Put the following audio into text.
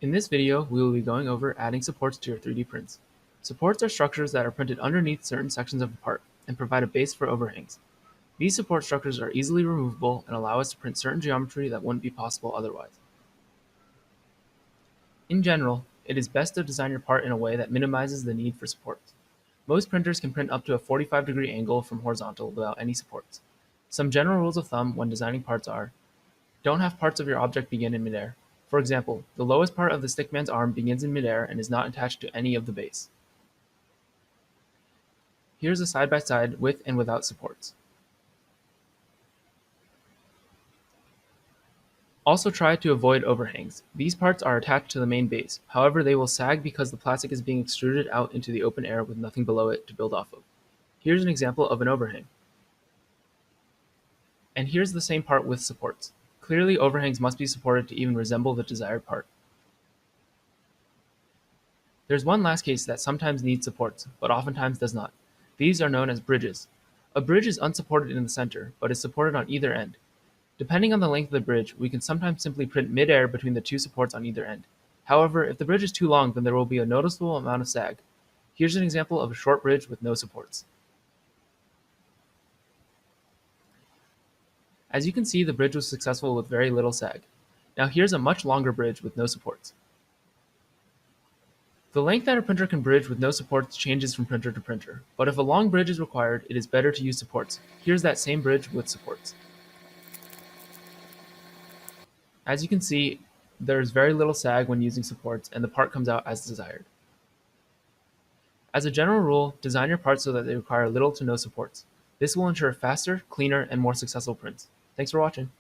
In this video, we will be going over adding supports to your 3D prints. Supports are structures that are printed underneath certain sections of a part and provide a base for overhangs. These support structures are easily removable and allow us to print certain geometry that wouldn't be possible otherwise. In general, it is best to design your part in a way that minimizes the need for supports. Most printers can print up to a 45-degree angle from horizontal without any supports. Some general rules of thumb when designing parts are: don't have parts of your object begin in midair. For example, the lowest part of the stickman's arm begins in midair and is not attached to any of the base. Here's a side-by-side with and without supports. Also try to avoid overhangs. These parts are attached to the main base, however they will sag because the plastic is being extruded out into the open air with nothing below it to build off of. Here's an example of an overhang. And here's the same part with supports. Clearly overhangs must be supported to even resemble the desired part. There's one last case that sometimes needs supports, but oftentimes does not. These are known as bridges. A bridge is unsupported in the center, but is supported on either end. Depending on the length of the bridge, we can sometimes simply print mid-air between the two supports on either end. However, if the bridge is too long, then there will be a noticeable amount of sag. Here's an example of a short bridge with no supports. As you can see, the bridge was successful with very little sag. Now here's a much longer bridge with no supports. The length that a printer can bridge with no supports changes from printer to printer, but if a long bridge is required, it is better to use supports. Here's that same bridge with supports. As you can see, there is very little sag when using supports, and the part comes out as desired. As a general rule, design your parts so that they require little to no supports. This will ensure faster, cleaner, and more successful prints. Thanks for watching.